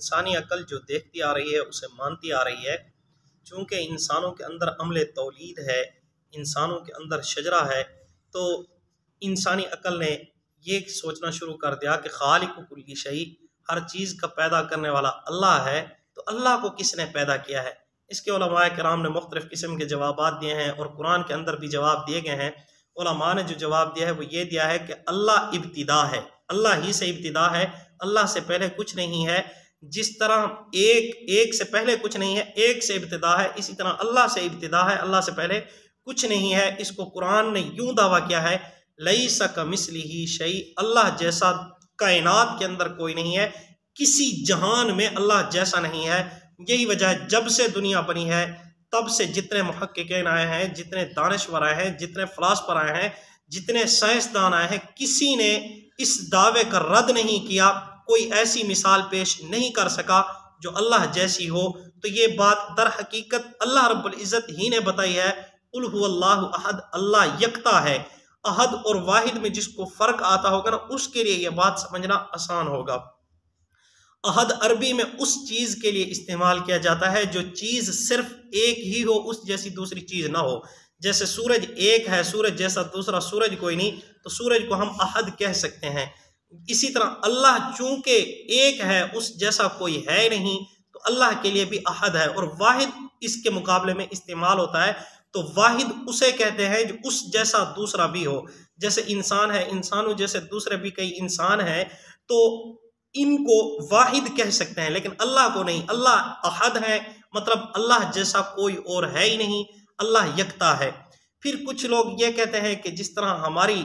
انسانی عقل جو دیکھتی آ رہی ہے اسے مانتی آ رہی ہے، چونکہ انسانوں کے اندر عمل تولید ہے، انسانوں کے اندر شجرہ ہے، تو انسانی عقل نے یہ سوچنا شروع کر دیا کہ خالق کل شیء، ہر چیز کا پیدا کرنے والا اللہ ہے، تو اللہ کو کس نے پیدا کیا ہے؟ اس کے علماء کرام نے مختلف قسم کے جوابات دیے ہیں، اور قرآن کے اندر بھی جواب دیے گئے ہیں۔ علماء نے جو جواب دیا ہے وہ یہ دیا ہے کہ اللہ ابتدا ہے، اللہ ہی سے ابتدا ہے، اللہ سے پہلے کچھ نہیں ہے۔ جس طرح ایک سے پہلے کچھ نہیں ہے، ایک سے ابتدا ہے، اسی طرح اللہ سے ابتدا ہے، اللہ سے پہلے کچھ نہیں ہے۔ اس کو قرآن نے یوں دعویٰ کیا ہے، لیس کمثلہ شیء، اللہ جیسا کائنات کے اندر کوئی نہیں ہے، کسی جہان میں اللہ جیسا نہیں ہے۔ یہی وجہ ہے جب سے دنیا بنی ہے تب سے جتنے محققین آئے ہیں، جتنے دانشور آئے ہیں، جتنے فلاسفر آئے ہیں، جتنے سائنسدان آئے ہیں، کسی نے اس دعوے کا رد نہیں کیا، کوئی ایسی مثال پیش نہیں کر سکا جو اللہ جیسی ہو۔ تو یہ بات در حقیقت اللہ رب العزت ہی نے بتائی ہے، قل هو اللہ احد، اللہ یکتا ہے۔ احد اور واحد میں جس کو فرق آتا ہوگا نا، اس کے لیے یہ بات سمجھنا آسان ہوگا۔ احد عربی میں اس چیز کے لیے استعمال کیا جاتا ہے جو چیز صرف ایک ہی ہو، اس جیسی دوسری چیز نہ ہو۔ جیسے سورج ایک ہے، سورج جیسا دوسرا سورج کوئی نہیں، تو سورج کو ہم احد کہہ سکتے ہیں۔ اسی طرح اللہ چونکہ ایک ہے، اس جیسا کوئی ہے نہیں، تو اللہ کے لیے بھی احد ہے۔ اور واحد اس کے مقابلے میں استعمال ہوتا ہے، تو واحد اسے کہتے ہیں جو اس جیسا دوسرا بھی ہو۔ جیسے انسان ہے، انسانوں جیسے دوسرے بھی کئی انسان ہیں، تو ان کو واحد کہہ سکتے ہیں، لیکن اللہ کو نہیں۔ اللہ احد ہے، مطلب اللہ جیسا کوئی اور ہے ہی نہیں، اللہ یکتا ہے۔ پھر کچھ لوگ یہ کہتے ہیں کہ جس طرح ہماری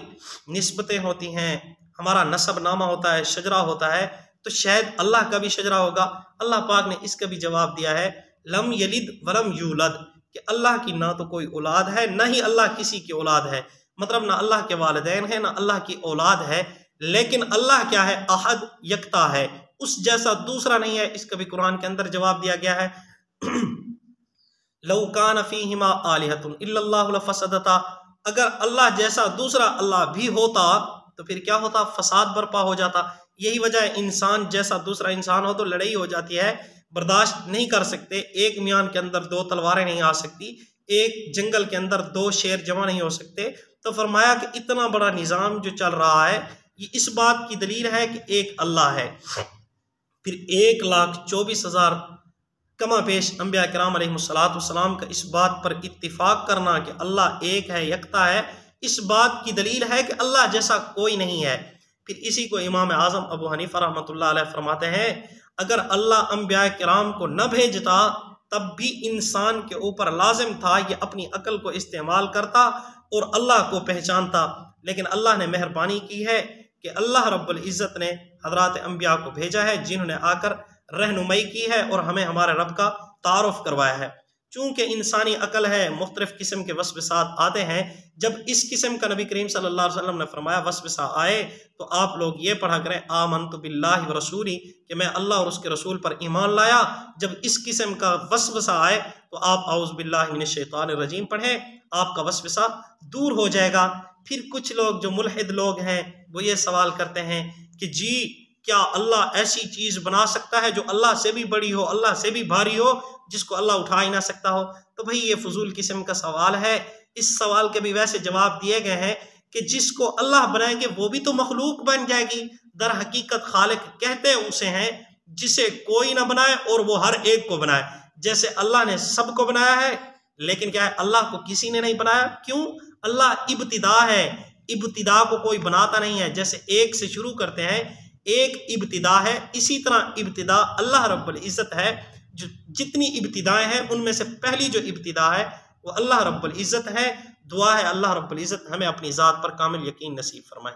نسبتیں ہوتی ہیں، ہمارا نسب نامہ ہوتا ہے، شجرہ ہوتا ہے، تو شاید اللہ کا بھی شجرہ ہوگا۔ اللہ پاک نے اس کا بھی جواب دیا ہے، لم یلد ولم یولد، کہ اللہ کی نہ تو کوئی اولاد ہے، نہ ہی اللہ کسی کی اولاد ہے۔ مطلب نہ اللہ کے والدین ہیں، نہ اللہ کی اولاد ہے، لیکن اللہ کیا ہے؟ احد، یکتا ہے، اس جیسا دوسرا نہیں ہے۔ اس کا بھی قرآن کے اندر جواب دیا گیا ہے، لو کان فیہما آلہۃ الا اللہ لفسدتا، اگر اللہ جیسا دوسرا اللہ بھی ہوتا تو پھر کیا ہوتا؟ فساد برپا ہو جاتا۔ یہی وجہ ہے انسان جیسا دوسرا انسان ہو تو لڑائی ہو جاتی ہے، برداشت نہیں کر سکتے۔ ایک میان کے اندر دو تلواریں نہیں آ سکتی، ایک جنگل کے اندر دو شیر جمع نہیں ہو سکتے۔ تو فرمایا کہ اتنا بڑا نظام جو چل رہا ہے، یہ اس بات کی دلیل ہے کہ ایک اللہ ہے۔ پھر 1,24,000 کما بیش انبیاء کرام علیہ السلام کا اس بات پر اتفاق کرنا کہ اللہ ایک ہے، یکتا ہے، اس بات کی دلیل ہے کہ اللہ جیسا کوئی نہیں ہے۔ پھر اسی کو امام اعظم ابو حنیفہ رحمۃ اللہ علیہ فرماتے ہیں، اگر اللہ انبیاء کرام کو نہ بھیجتا تب بھی انسان کے اوپر لازم تھا یہ اپنی عقل کو استعمال کرتا اور اللہ کو پہچانتا، لیکن اللہ نے مہربانی کی ہے کہ اللہ رب العزت نے حضرات انبیاء کو بھیجا ہے، جنہوں نے آ کر رہنمائی کی ہے اور ہمیں ہمارے رب کا تعارف کروایا ہے۔ چونکہ انسانی عقل ہے، مختلف قسم کے وسوسات آتے ہیں۔ جب اس قسم کا نبی کریم صلی اللہ علیہ وسلم نے فرمایا وسوسہ آئے تو آپ لوگ یہ پڑھا کریں، آمنت باللہ ورسولی، کہ میں اللہ اور اس کے رسول پر ایمان لایا۔ جب اس قسم کا وسوسہ آئے تو آپ اعوذ باللہ من الشیطان الرجیم پڑھیں، آپ کا وسوسہ دور ہو جائے گا۔ پھر کچھ لوگ جو ملحد لوگ ہیں وہ یہ سوال کرتے ہیں کہ جی کیا اللہ ایسی چیز بنا سکتا ہے جو اللہ سے بھی بڑی ہو، اللہ سے بھی بھاری ہو، جس کو اللہ اٹھا ہی نہ سکتا ہو؟ تو بھئی یہ فضول قسم کا سوال ہے۔ اس سوال کے بھی ویسے جواب دیے گئے ہیں کہ جس کو اللہ بنائیں گے وہ بھی تو مخلوق بن جائے گی۔ در حقیقت خالق کہتے اسے ہیں جسے کوئی نہ بنائے اور وہ ہر ایک کو بنائے۔ جیسے اللہ نے سب کو بنایا ہے، لیکن کیا ہے؟ اللہ کو کسی نے نہیں بنایا۔ کیوں؟ اللہ ابتدا ہے، ابتدا کو کوئی بناتا نہیں ہے۔ جیسے ایک سے شروع کرتے ہیں، ایک ابتدا ہے، اسی طرح ابتدا اللہ رب العزت ہے۔ جو جتنی ابتدائیں ہیں ان میں سے پہلی جو ابتدا ہے وہ اللہ رب العزت ہے۔ دعا ہے اللہ رب العزت ہمیں اپنی ذات پر کامل یقین نصیب فرمائے۔